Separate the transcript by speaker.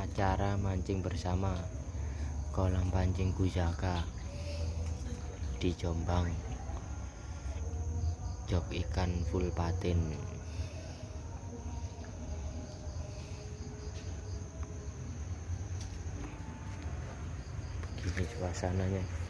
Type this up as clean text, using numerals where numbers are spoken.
Speaker 1: acara mancing bersama kolam pancing Pusaka di Jombang. Jog ikan full patin. Begini suasananya.